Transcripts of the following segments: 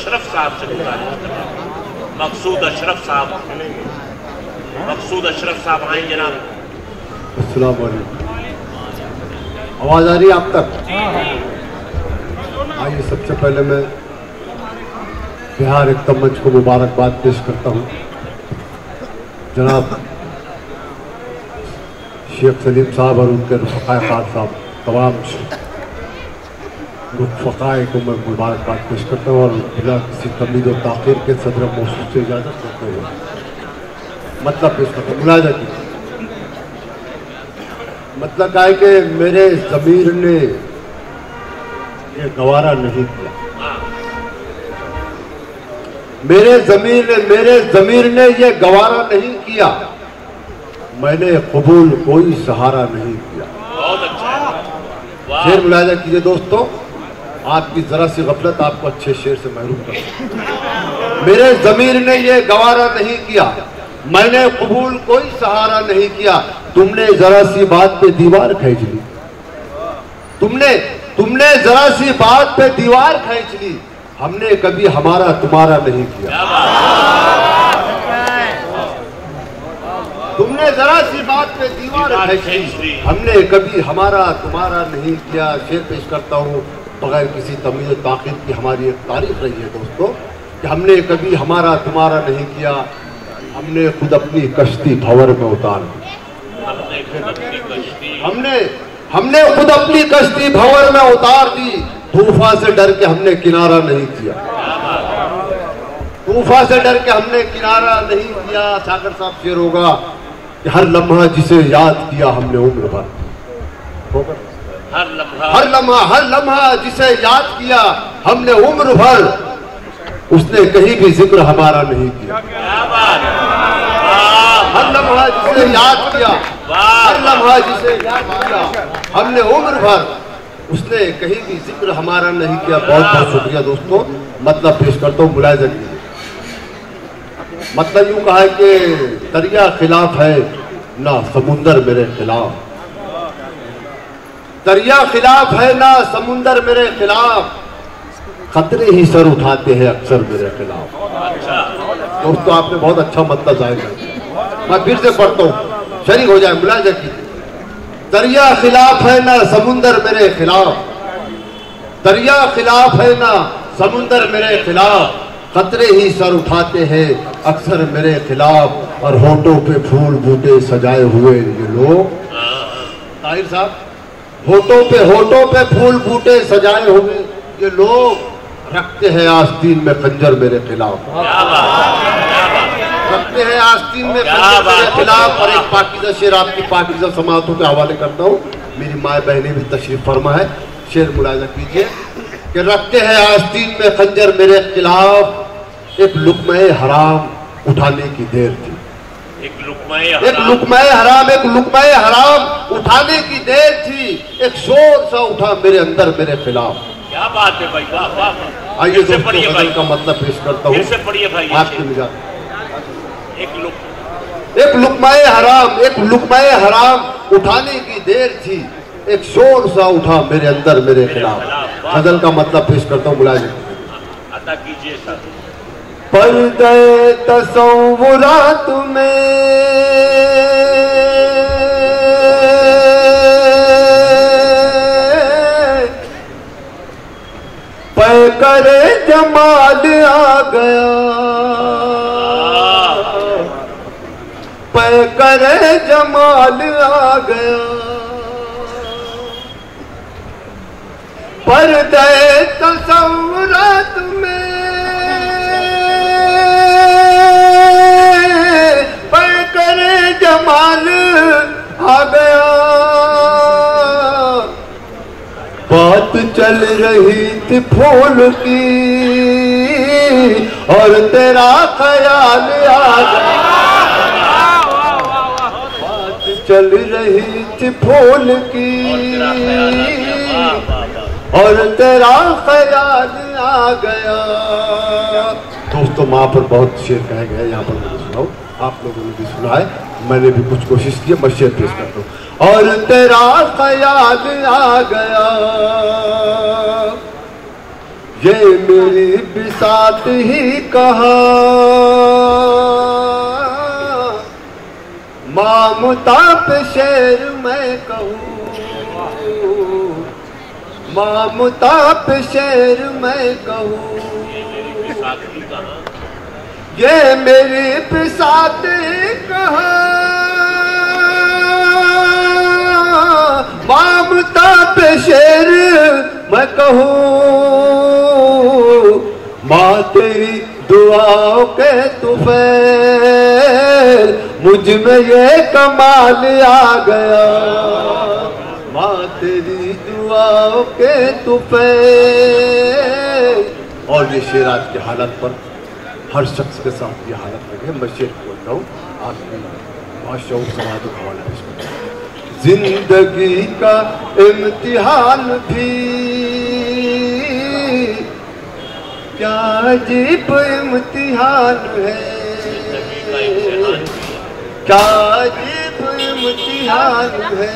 अशरफ साहब से गुजारिश करें। मकसूद अशरफ साहब आए जनाब। अस्सलाम वालेकुम। आवाज आ रही है आप तक? आइए, सबसे पहले मैं बिहार एकदम मंच को मुबारकबाद पेश करता हूँ। जनाब शेख सलीम साहब और उनके रुफ़क़ाए ख़ास साहब, तमाम रुफ़क़ाए को मैं मुबारकबाद पेश करता हूँ और बिना किसी तमीज़ और ताख़ीर के सदर मौसूफ़ से इजाज़त करते हुए मतलब पेश करता हूँ। मुलाज़ा कीजिए। मतलब क्या है कि मेरे ज़मीर ने ये गवारा नहीं किया, मेरे ज़मीर ने ये गवारा नहीं किया, मैंने कबूल कोई सहारा नहीं किया। बहुत अच्छा। शेर मुलाज़ा कीजिए दोस्तों, आपकी जरा सी गफलत आपको अच्छे शेर से महरूम कर। मेरे ज़मीर ने ये गवारा नहीं किया, मैंने कबूल कोई सहारा नहीं किया, तुमने जरा सी बात पे दीवार खींच ली, तुमने जरा सी बात पे दीवार खींच ली, हमने कभी हमारा तुम्हारा नहीं किया। तुमने जरा सी बात पे दीवार खींच ली, हमने कभी हमारा तुम्हारा नहीं किया। शेर पेश करता हूँ बगैर किसी तमीज़ ताक़ीद की। हमारी एक तारीफ रही है दोस्तों कि हमने कभी हमारा तुम्हारा नहीं किया, हमने खुद अपनी कश्ती भंवर में उतार दी, हमने खुद अपनी कश्ती भंवर में उतार दी, तूफान से डर के हमने किनारा नहीं किया, तूफान से डर के हमने किनारा नहीं किया। सागर साहब शेर होगा कि हर लम्हा जिसे याद किया हमने उम्र भर, हर लम्हा जिसे याद किया हमने उम्र भर, उसने कहीं भी जिक्र हमारा नहीं किया। हर लम्हा जिसे याद किया, हर लम्हा जिसे याद किया हमने उम्र भर, उसने कहीं भी जिक्र हमारा नहीं किया। बहुत बहुत शुक्रिया दोस्तों। मतलब पेश करता हूँ, मुलाज़ा कीजिए। मतलब यूं कहा है कि दरिया खिलाफ है ना समुंदर मेरे खिलाफ, दरिया खिलाफ है ना समुंदर मेरे खिलाफ, खतरे ही सर उठाते हैं अक्सर मेरे खिलाफ। दोस्तों आपने बहुत अच्छा मतलब जाहिर किया। मैं फिर से पढ़ता हूँ, शरीक हो जाए। मुलाज़ा कीजिए। दरिया खिलाफ है ना समुंदर मेरे खिलाफ, दरिया खिलाफ है ना समुंदर मेरे खिलाफ, खतरे ही सर उठाते हैं अक्सर मेरे खिलाफ, और होठों पे फूल बूटे सजाए हुए ये लोग, ताहिर साहब, होठों पे फूल बूटे सजाए हुए ये लोग रखते हैं आस्तीन में खंजर मेरे खिलाफ, रखते हैं आस्तीन में खंजर मेरे खिलाफ। और एक पाकीज़ा शेर आपकी पाकीज़ा समाअतों के हवाले करता हूँ। मेरी माँ बहनें भी तशरीफ फरमा है। शेर मुलाज़ा कीजिए कि रखते हैं आस्तीन में खंजर मेरे खिलाफ, एक लुक़्मा-ए हराम उठाने की देर थी, एक लुक़्मा-ए हराम उठाने की देर थी, एक शोर सा उठा मेरे अंदर मेरे खिलाफ। क्या बात है भाई, वाह वाह। आइए दोस्तों गज़ल का मतलब पेश करता हूँ आपके मिजाज। एक लुक़्मा-ए हराम उठाने की देर थी, एक शोर सा उठा मेरे अंदर मेरे खिलाफ। गज़ल का मतलब पेश करता हूँ, मुलाज़ा अता कीजिए साहब। पर्दे तसव्वुरात में पैकरे जमाल आ गया, पैकरे जमाल आ गया, पर्दे तसव्वुरात में पैकरे जमाल आ गया। बात चल रही थी फूल की और तेरा ख्याल आ गया, बात चल रही थी फूल की और तेरा ख्याल आ गया। दोस्तों माँ पर बहुत शेर कहे गए, यहाँ पर मैंने सुनाओ, आप लोगों ने भी सुना है, मैंने भी कुछ कोशिश की, मैं शेर पेश करता हूँ। और तेरा ख्याल आ गया, ये मेरी बिसात ही कहा मामता पे शेर मैं कहूँ, मामता पे शेर मैं कहूँ। ये मेरी बिसात ही कहा मामता पे शेर मैं कहूँ। माँ तेरी दुआओं के तुफैल मुझ में ये कमाल आ गया। माँ तेरी दुआओं के तुफैल। और ये शेर आज की हालत पर हर शख्स के साथ ये हालत लगे। मैं शेर बोलता हूँ आपकी भाषा और समाज को हवाले पेश करता हूँ। जिंदगी का इम्तिहान भी क्या अजीब इम्तिहान है, क्या अजीब इम्तिहान है।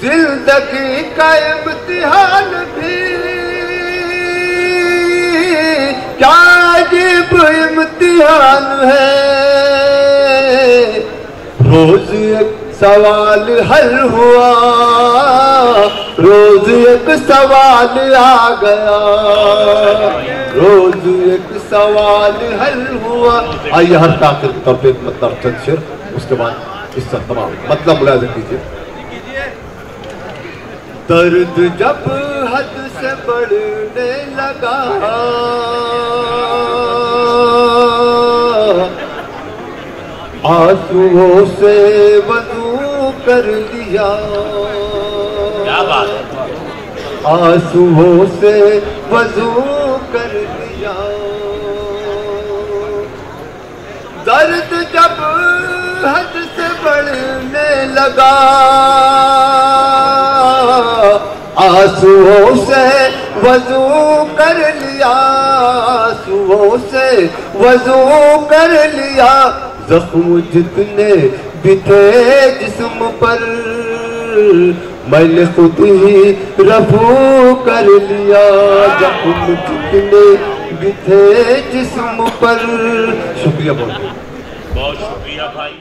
जिंदगी का इम्तिहान भी क्या अजीब इम्तिहान है। रोज एक सवाल हल हुआ, रोज एक सवाल आ गया, रोज एक सवाल हल हुआ। आइए हर ताकत के तौर पे मतलब चंद शेर, उसके बाद इसका तमाम मतलब मुलाज़ा कीजिए। दर्द जब हद से बढ़ने लगा, आंसुओं से वज़ू कर लिया, क्या बात है? आंसुओं से वज़ू कर लिया। दर्द जब हद से बढ़ने लगा, आंसुओं से वज़ू कर लिया, आंसुओं से वज़ू कर लिया। जख्म जितने भी थे जिस्म पर मैंने खुद ही रफू कर लिया। जख्म जितने भी थे जिस्म पर। शुक्रिया बहुत शुक्रिया भाई।